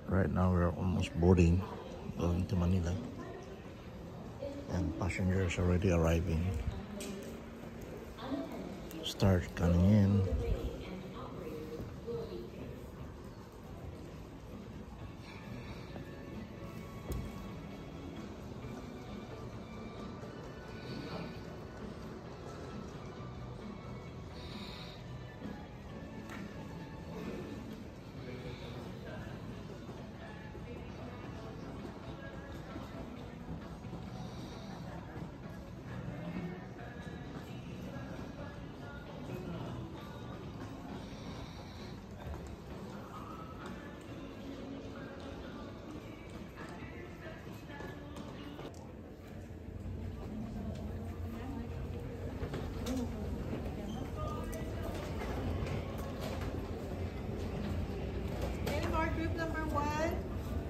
Right now we're almost boarding, going to Manila, and passengers already arriving. Start coming in. Group number one.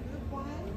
Group one.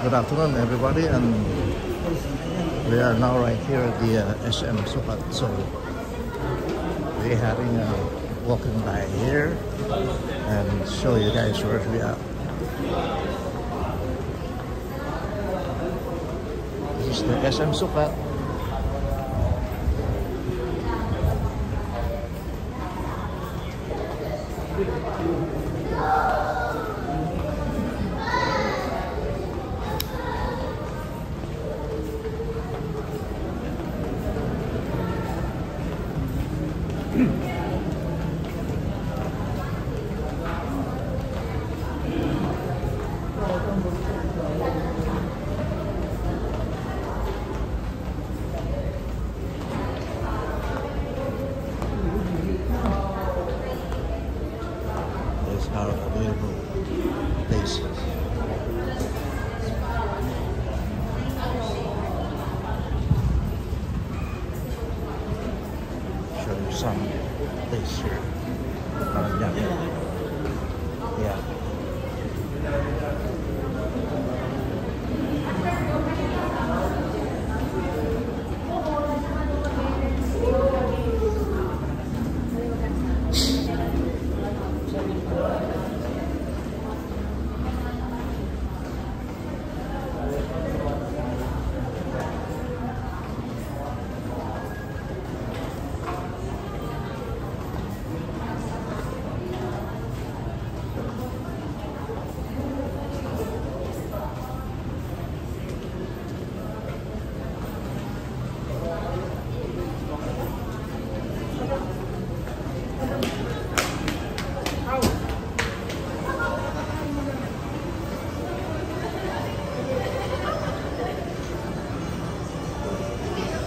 Good afternoon, everybody, and we are now right here at the SM Sukat. So we're having a walking by here and show you guys where we are. This is the SM Sukat. There's our available places. Show you some place here. Yeah.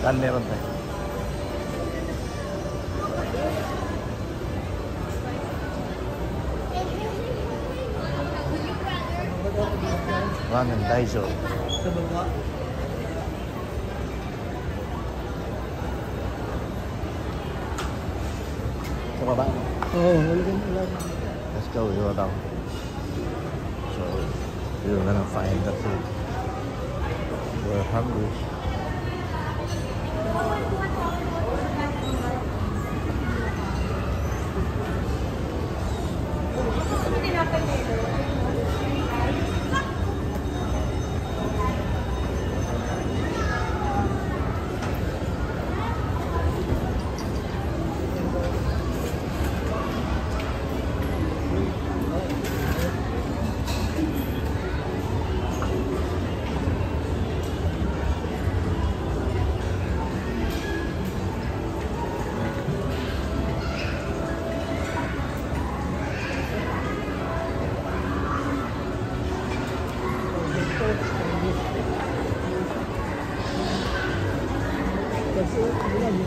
Saan meron tayo? Ramen Daiso. Sa baba. Sa baba? Oo, wala kang ulan. Let's go, go down. So, we're gonna find the food. We're hungry.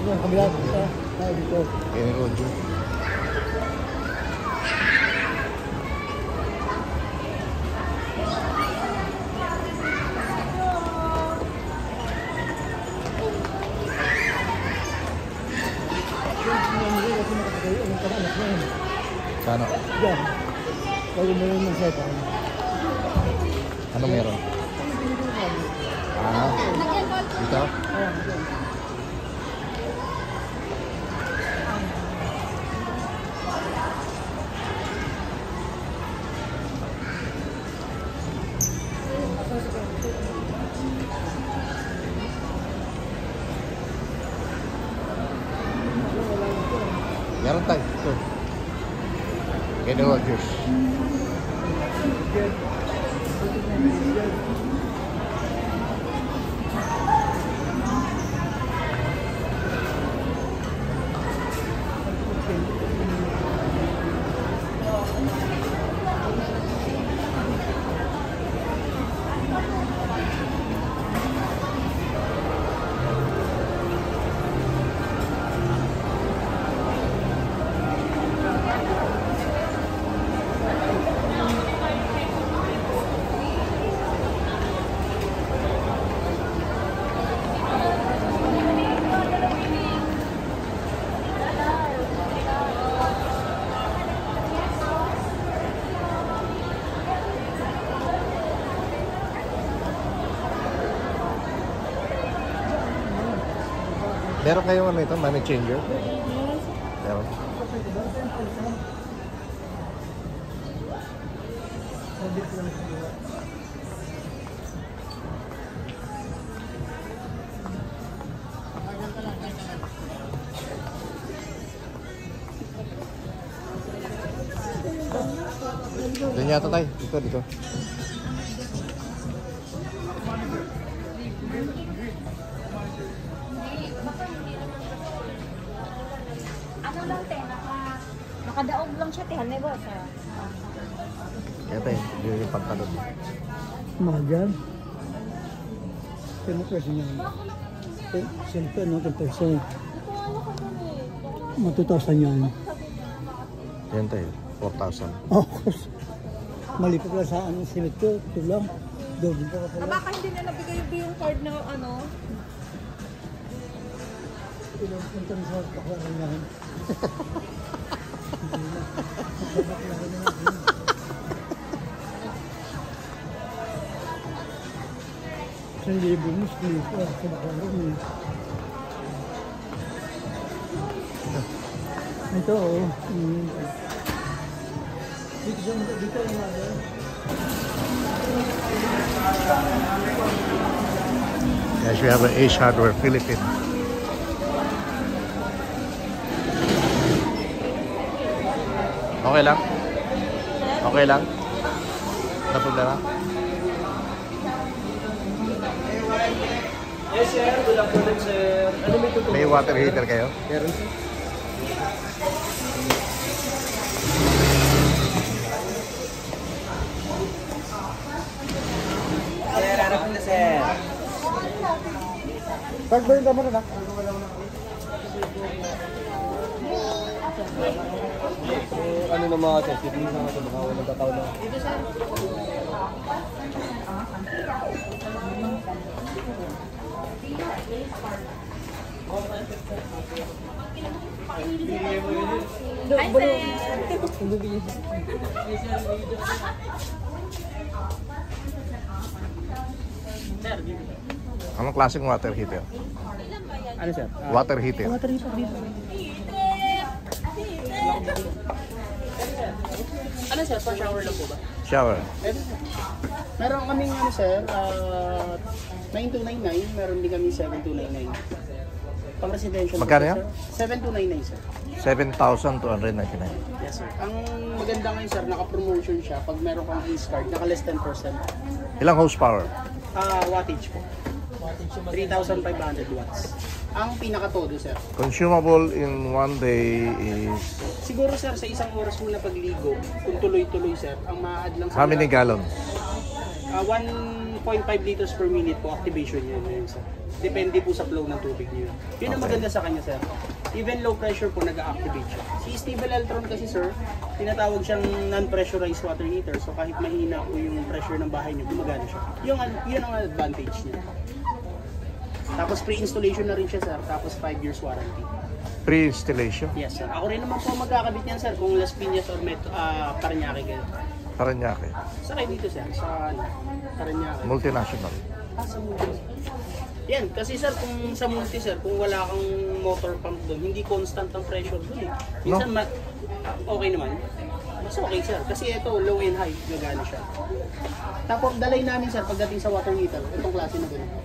Kabila dito. Tayo dito. Ini Rojo. Kano? Diyan. Bago meron ng seta. Ano meron? Ah, dito? Meron tayo. Ito. Kenny Rogers. Meron kayong ano ito, money changer? Meron. Doon yata tayo. Dito, dito. Ano lang te, nakadaog lang siya te, hanay ba sa... Kaya tayo, yung pantalon. Mahal dyan. Kaya mo kasi niya. Siyempre, no? 10%. Matutosan yan. Yan tayo, 4,000. Oh, mali pa pala sa anong simit ko. Ito lang. Doble pa pala. Baka hindi na nabigay yung card na ano. Ito lang punta sa pakalang namin. Isang libo mo, slipper. Sa bakalang mo. Ito, oh. Dito ang lado. Yes, we have an Ace Hardware Philippines. Okay lang? Okay lang? Ano problema? Yes, sir. Good afternoon, sir. Ano may tutulong? May water heater kayo? Meron, sir. Sir, ano po na, sir? Pag-burn ka mo na. Ano na mga sir, titignan na ito, baka walang tataw na. Hi, sir! Anong klaseng water heater? Ano sir? Water heater. Water heater dito. Ano sir, for shower lang po ba? Shower. Meron kaming ano sir, 9299, meron din kami 7299. Pang residential. Magkano yan? Sir. 7299 sir. 7,299. Yes sir. Ang maganda ngayon sir, naka-promotion siya. Pag meron kang Ace card, naka-less 10%. Ilang horsepower? Wattage po. 3,500 watts. Ang pinaka-todo sir. Consumable in one day is Siguro sir, sa isang oras mo na pagligo, kung tuloy-tuloy sir, ang ma-add lang how many gallons? 1.5 liters per minute po activation yun sir. Depende po sa flow ng tubig niyo. Yun ang Okay. maganda sa kanya sir. Even low pressure po nag-activate siya. Si Stable Eltron kasi sir, tinatawag siyang non-pressurized water heater. So kahit mahina po yung pressure ng bahay niyo, gumagana siya. Yun ang advantage niya. Tapos pre-installation na rin siya sir, tapos 5 years warranty. Pre-installation? Yes sir. Ako rin naman po magkakabit niyan sir kung Las Piñas or Parañaque kayo. Paranaque. Sa kayo dito sir, sa Parañaque. Multinational. Sa multi. Yan, kasi sir, kung sa multi sir, kung wala kang motor pump doon, hindi constant ang pressure doon eh. Minsan okay naman. Mas okay sir, kasi ito low and high, gagana siya. Tapos dalay namin sir, pagdating sa water heater, itong klase na ganito.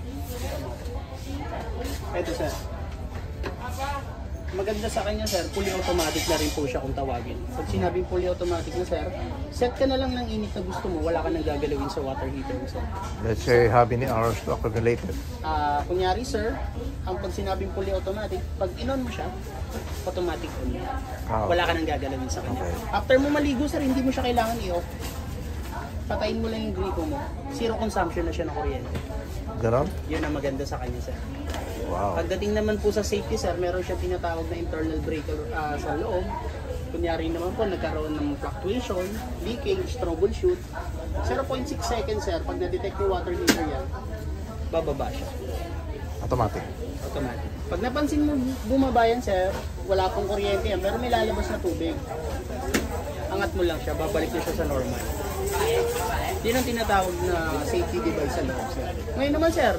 Ito sir. Maganda sa kanya sir, fully automatic na rin po siya kung tawagin. Pag sinabing fully automatic na sir, set ka na lang ng init na gusto mo, wala ka nang gagalawin sa water heater mo sir. Let's say how many hours to accumulate it? Kunyari sir, ang pag sinabing fully automatic, pag in-on mo siya, automatic on yun. Wala ka nang gagalawin sa kanya. Okay. After mo maligo sir, hindi mo siya kailangan i-off. Patayin mo lang yung grito mo. Zero consumption na siya ng kuryente. Ganon? Yun ang maganda sa kanya sir. Wow. Pagdating naman po sa safety sir, meron siya tinatawag na internal breaker sa loob. Kunyari naman po, nagkaroon ng fluctuation, leakage, troubleshoot. 0.6 seconds sir, pag na-detect yung water heater yan, bababa siya. Automatic. Automatic. Pag napansin mo bumaba yan sir, wala pong kuryente yan, pero may lalabas na tubig. Angat mo lang siya, babalik na siya sa normal. Yun ang tinatawag na safety device sa loob sir. Ngayon naman sir,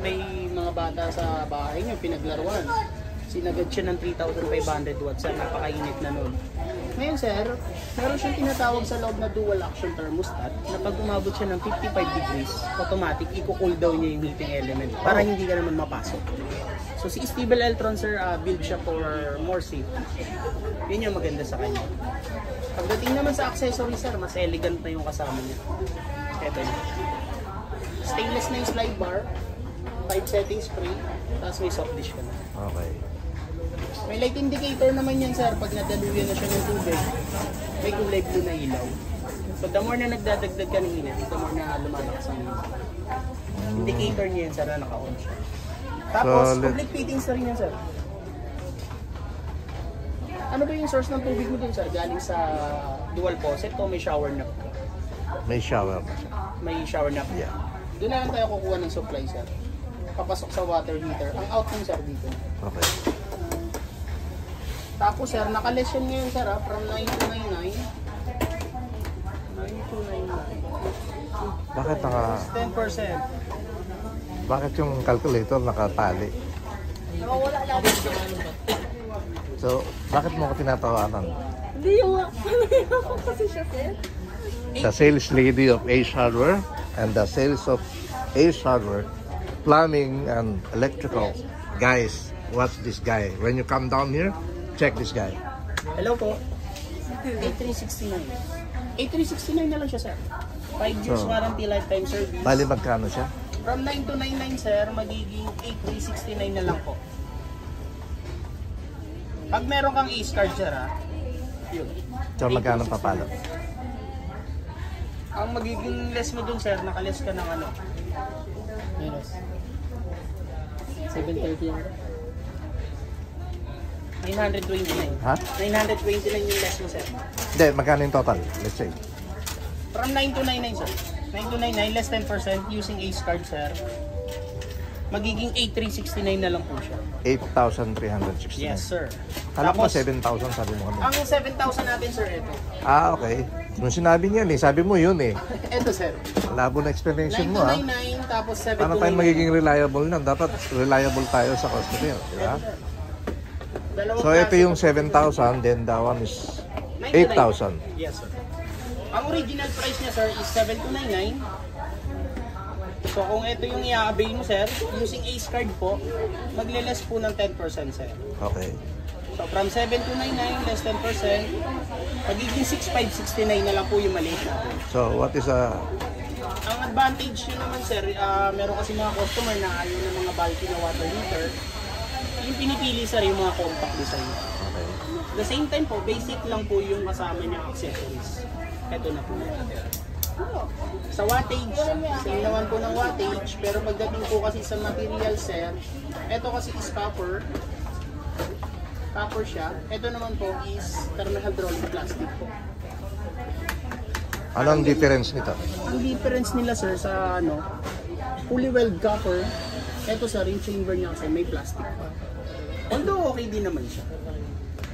may mga bata sa bahay niyo pinaglaruan. Sinagad siya ng 3,500 watts sir, napakainit na nun. Ngayon sir, meron siyang tinatawag sa loob na dual action thermostat na pag umabot siya ng 55 degrees, automatic i-cool down niya yung heating element para hindi ka naman mapasok. So si Stable Eltron sir, build siya for more safety. Yun yung maganda sa kanya. Pagdating naman sa accessory sir, mas elegant na yung kasama niya. Ito niya. Stainless na yung slide bar, 5 settings spray, tapos may soft dish ka na. Okay. May light indicator naman yan sir, pag nadaluyan na siya ng tubig, may kulay blue na ilaw. So the more na nagdadagdag ka ng init, the more na lumalakas ang init. Indicator niya yan sir na naka-on siya. Tapos, complete fittings na rin yan sir. Ano ba yung source ng tubig mo dun sir? Galing sa dual faucet o may shower nap? May shower na siya. May shower nap? Yeah. Doon na lang tayo kukuha ng supply sir. Papasok sa water heater. Ang out ng sir dito. Okay. Tapos sir, naka-less yan ngayon sir from 9299. 9299. Bakit 10%. bakit yung calculator nakatali? Nawawala lang. So, bakit mo ko tinatawanan? Hindi yung ako kasi siya, sir. The sales lady of Ace Hardware and the sales of Ace Hardware, plumbing and electrical. Guys, watch this guy. When you come down here, check this guy. Hello po. 8369. 8369 na lang siya sir. 5 years So, warranty, lifetime service. Bali magkano siya? From 9299 sir, magiging 8369 na lang po. Pag meron kang Ace card sir yun. So magkano papalo? Ang magiging less mo dun sir, nakaless ka ng ano? Minus. 730 yan. 929. Ha? 929 yung less mo, sir. Hindi, magkano yung total? Let's say. From 9299, sir. 9299 less 10% using Ace card, sir. Magiging 8369 na lang po siya. 8,369. Yes, sir. Kala ko Tapos, 7,000 sabi mo kami. ang 7,000 natin, sir, ito. Ah, okay. Nung sinabi niyan eh, sabi mo yun eh. Ito, sir. Labo na explanation mo ha. 9299 tapos Paano tayo 729. magiging reliable nun? Dapat reliable tayo sa customer, di ba? Dalawang So ito klase yung po. 7,000, then that one is 8,000. Yes, sir. Ang original price niya, sir, is 7,299. So kung ito yung i-avail mo, sir, using Ace card po, magle-less po ng 10%, sir. Okay. So from 7,299 less 10%, magiging 6,569 na lang po yung maliit natin. So what is Ang advantage yun naman, sir, meron kasi mga customer na ayaw ng mga bulky na water heater. Yung pinipili, sir, yung mga compact design. okay. At the same time po, basic lang po yung kasama niyang accessories. Ito na po. Sa wattage, same naman po ng wattage, pero pagdating po kasi sa material, sir, ito kasi is copper. Copper siya. Ito naman po is thermal hydraulic plastic po. Anong difference nito? Ang difference nila, sir, sa fully weld copper, ito sa ring chamber niya kasi may plastic pa. Although okay din naman siya.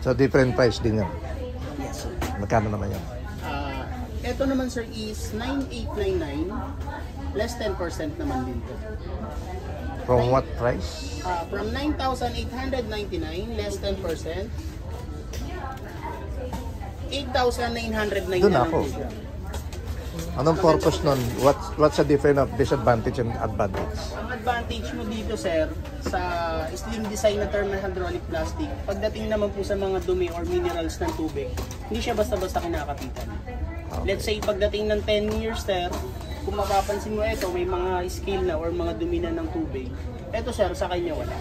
So different price din yun. Yes, sir. Magkano naman yun? Ito naman, sir, is 9,899 less 10% naman din po. From what price? From 9,899 less 10%, 8,999 Doon na lang ako. po siya. Anong purpose nun? What's the difference of disadvantage and advantage? Ang advantage mo dito, sir, sa slim design na thermal hydraulic plastic, pagdating naman po sa mga dumi or minerals ng tubig, hindi siya basta-basta kinakapitan. Okay. Let's say, pagdating ng 10 years, sir, kung mapapansin mo ito, may mga scale na or mga dumi na ng tubig. Ito, sir, sa kanya wala.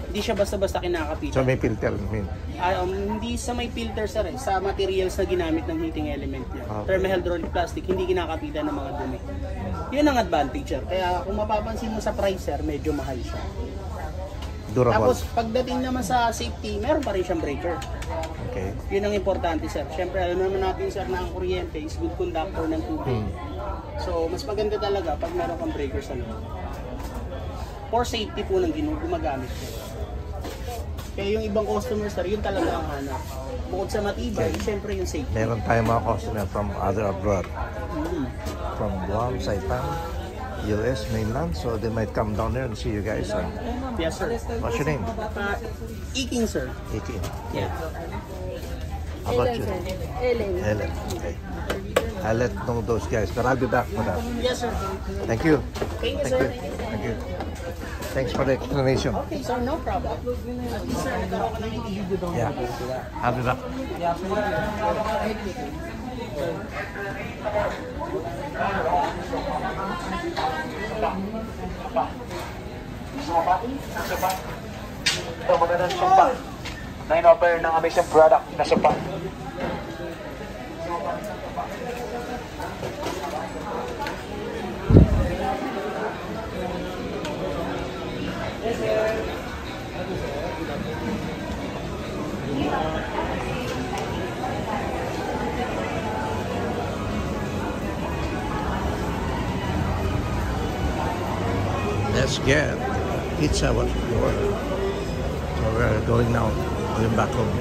Hindi siya basta-basta kinakapitan. So may filter, Hindi sa may filter, sir, sa materials na ginamit ng heating element niya. Okay. Thermal hydraulic plastic, hindi kinakapitan ng mga dumi. Yun ang advantage, sir. Kaya kung mapapansin mo sa price, sir, medyo mahal siya. durable. Tapos pagdating naman sa safety, meron pa rin siyang breaker. Okay. Yun ang importante, sir. Siyempre, alam naman natin, sir, na ang kuryente is good conductor ng tubig. So, mas maganda talaga pag meron kang breaker sa loob. For safety po ng gumagamit ko. Kaya yung ibang customers, sir, yun talaga ang hanap. Bukod sa matibay, siyempre yung safety. Meron tayong mga customer from other abroad. Mm. From Guam, Saipan, US mainland. So they might come down there and see you guys. Yes, sir. What's your name? Iking, sir. Iki. Yeah. How about you? Ellen. Helen. Okay. I'll let know those guys, but I'll be back for that. Yes, sir. Thank you. Thank you, Thank sir. you. Thank you. Thanks for the explanation. Okay, sir. No problem. At least, sir, nagkaroon ka ng idea. Yeah. I'll be back. Ito, magandang sumpa na in-offer ng amazing product na sumpa. Let's get pizza what we ordered. So we're going now, going back home.